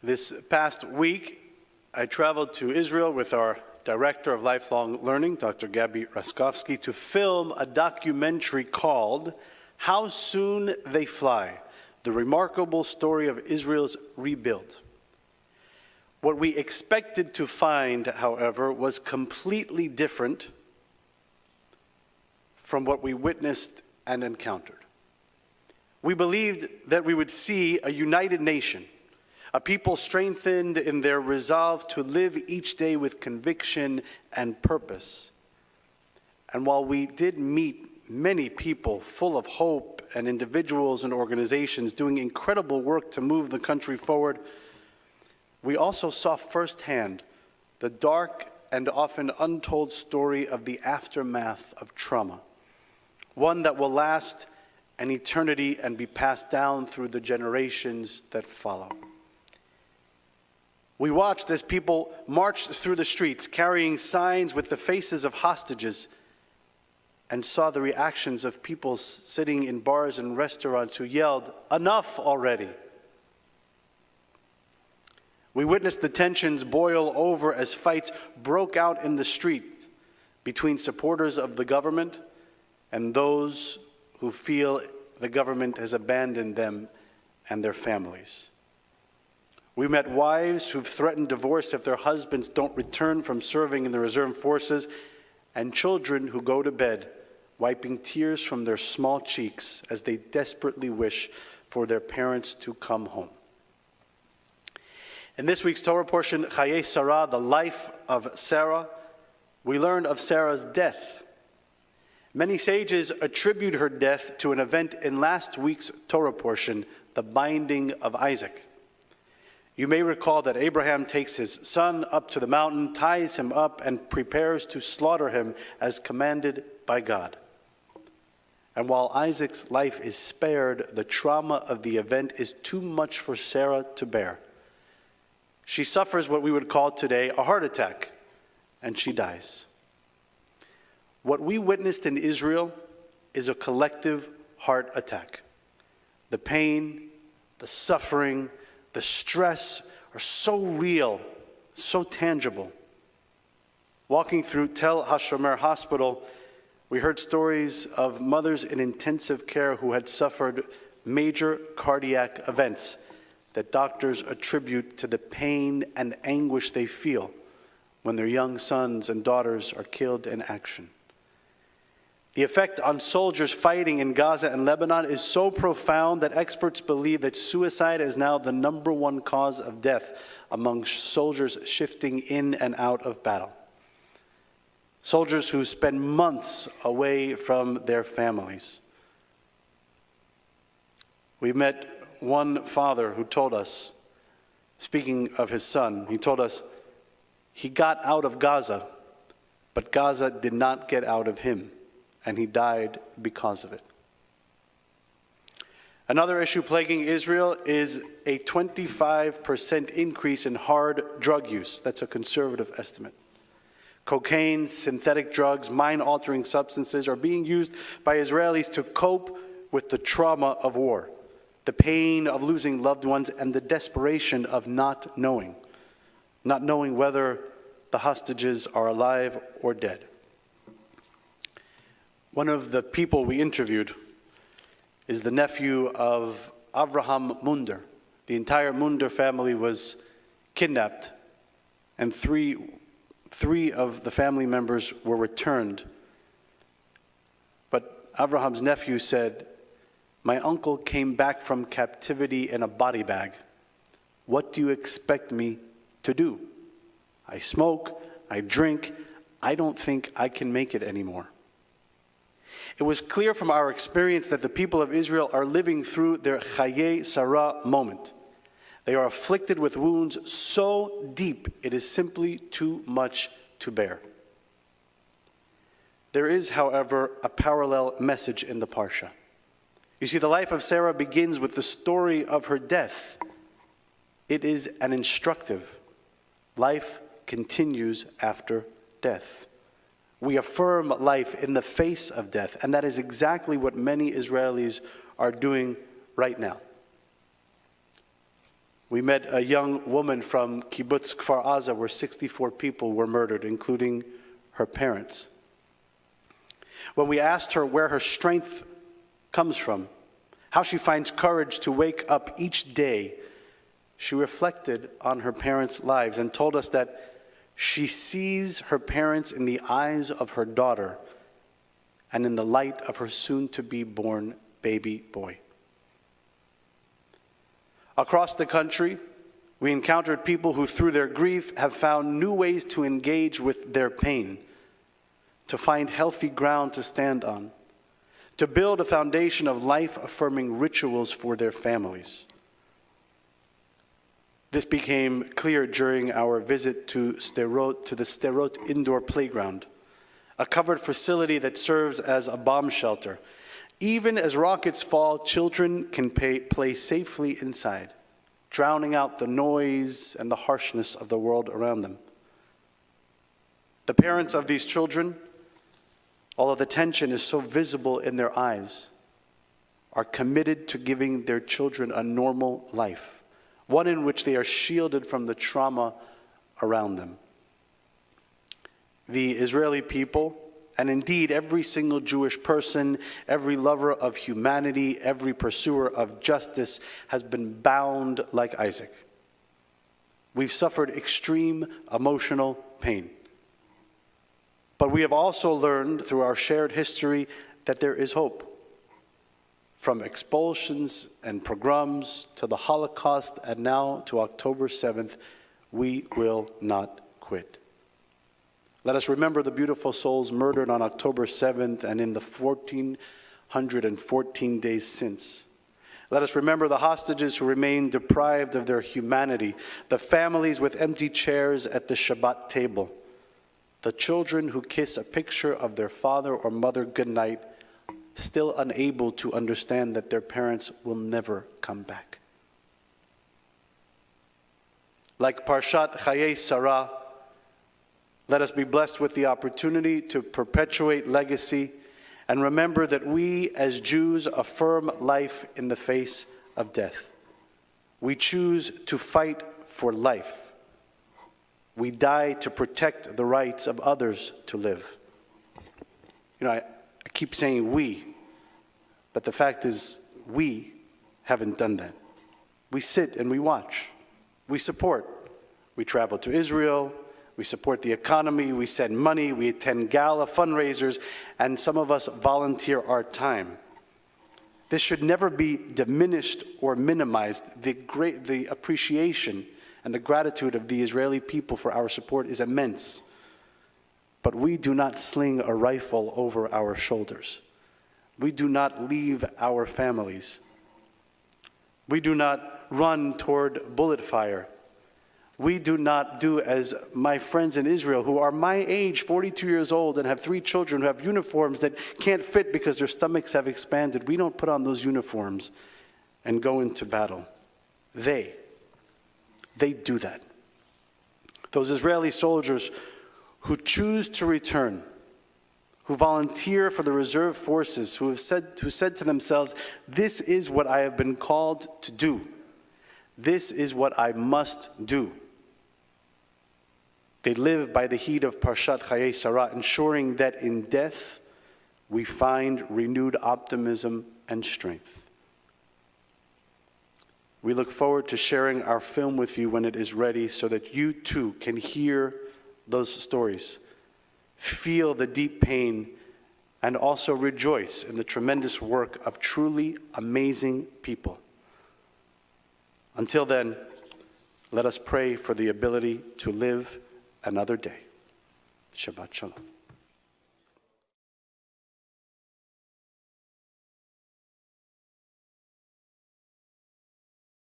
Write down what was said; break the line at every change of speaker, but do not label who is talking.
This past week, I traveled to Israel with our Director of Lifelong Learning, Dr. Gabby Raskovsky, to film a documentary called How Soon They Fly, the remarkable story of Israel's rebuild. What we expected to find, however, was completely different from what we witnessed and encountered. We believed that we would see a united nation, a people strengthened in their resolve to live each day with conviction and purpose. And while we did meet many people full of hope and individuals and organizations doing incredible work to move the country forward, we also saw firsthand the dark and often untold story of the aftermath of trauma, one that will last an eternity and be passed down through the generations that follow. We watched as people marched through the streets carrying signs with the faces of hostages and saw the reactions of people sitting in bars and restaurants who yelled, "Enough already!" We witnessed the tensions boil over as fights broke out in the street between supporters of the government and those who feel the government has abandoned them and their families. We met wives who've threatened divorce if their husbands don't return from serving in the reserve forces, and children who go to bed wiping tears from their small cheeks as they desperately wish for their parents to come home. In this week's Torah portion, Chayei Sarah, the life of Sarah, we learn of Sarah's death. Many sages attribute her death to an event in last week's Torah portion, the binding of Isaac. You may recall that Abraham takes his son up to the mountain, ties him up, and prepares to slaughter him as commanded by God. And while Isaac's life is spared, the trauma of the event is too much for Sarah to bear. She suffers what we would call today a heart attack, and she dies. What we witnessed in Israel is a collective heart attack. The pain, the suffering, the stress are so real, so tangible. Walking through Tel HaShomer Hospital, we heard stories of mothers in intensive care who had suffered major cardiac events that doctors attribute to the pain and anguish they feel when their young sons and daughters are killed in action. The effect on soldiers fighting in Gaza and Lebanon is so profound that experts believe that suicide is now the #1 cause of death among soldiers shifting in and out of battle. Soldiers who spend months away from their families. We met one father who told us, speaking of his son, he told us he got out of Gaza, but Gaza did not get out of him, and he died because of it. Another issue plaguing Israel is a 25% increase in hard drug use. That's a conservative estimate. Cocaine, synthetic drugs, mind-altering substances are being used by Israelis to cope with the trauma of war, the pain of losing loved ones, and the desperation of not knowing whether the hostages are alive or dead. One of the people we interviewed is the nephew of Avraham Munder. The entire Munder family was kidnapped, and three of the family members were returned. But Avraham's nephew said, "My uncle came back from captivity in a body bag. What do you expect me to do? I smoke, I drink, I don't think I can make it anymore." It was clear from our experience that the people of Israel are living through their Chayei Sarah moment. They are afflicted with wounds so deep it is simply too much to bear. There is, however, a parallel message in the Parsha. You see, the life of Sarah begins with the story of her death. It is an instructive. Life continues after death. We affirm life in the face of death, and that is exactly what many Israelis are doing right now. We met a young woman from Kibbutz Kfar Aza where 64 people were murdered, including her parents. When we asked her where her strength comes from, how she finds courage to wake up each day, she reflected on her parents' lives and told us that she sees her parents in the eyes of her daughter and in the light of her soon-to-be-born baby boy. Across the country, we encountered people who, through their grief, have found new ways to engage with their pain, to find healthy ground to stand on, to build a foundation of life-affirming rituals for their families. This became clear during our visit to the Sderot Indoor Playground, a covered facility that serves as a bomb shelter. Even as rockets fall, children can play safely inside, drowning out the noise and the harshness of the world around them. The parents of these children, although the tension is so visible in their eyes, are committed to giving their children a normal life, one in which they are shielded from the trauma around them. The Israeli people, and indeed every single Jewish person, every lover of humanity, every pursuer of justice, has been bound like Isaac. We've suffered extreme emotional pain. But we have also learned through our shared history that there is hope. From expulsions and pogroms to the Holocaust and now to October 7th, we will not quit. Let us remember the beautiful souls murdered on October 7th and in the 1,414 days since. Let us remember the hostages who remain deprived of their humanity, the families with empty chairs at the Shabbat table, the children who kiss a picture of their father or mother goodnight, still unable to understand that their parents will never come back. Like Parshat Chayei Sarah, let us be blessed with the opportunity to perpetuate legacy and remember that we as Jews affirm life in the face of death. We choose to fight for life. We die to protect the rights of others to live. You know, I keep saying we, but the fact is we haven't done that. We sit and we watch. We support. We travel to Israel. We support the economy, we send money, we attend gala fundraisers, and some of us volunteer our time. This should never be diminished or minimized. The appreciation and the gratitude of the Israeli people for our support is immense. But we do not sling a rifle over our shoulders. We do not leave our families. We do not run toward bullet fire. We do not do as my friends in Israel who are my age, 42 years old, and have 3 children who have uniforms that can't fit because their stomachs have expanded. We don't put on those uniforms and go into battle. They do that. Those Israeli soldiers who choose to return, who volunteer for the reserve forces, who said to themselves, this is what I have been called to do. This is what I must do. They live by the heat of Parshat Chayei Sarah, ensuring that in death we find renewed optimism and strength. We look forward to sharing our film with you when it is ready so that you too can hear those stories, feel the deep pain, and also rejoice in the tremendous work of truly amazing people. Until then, let us pray for the ability to live another day. Shabbat Shalom.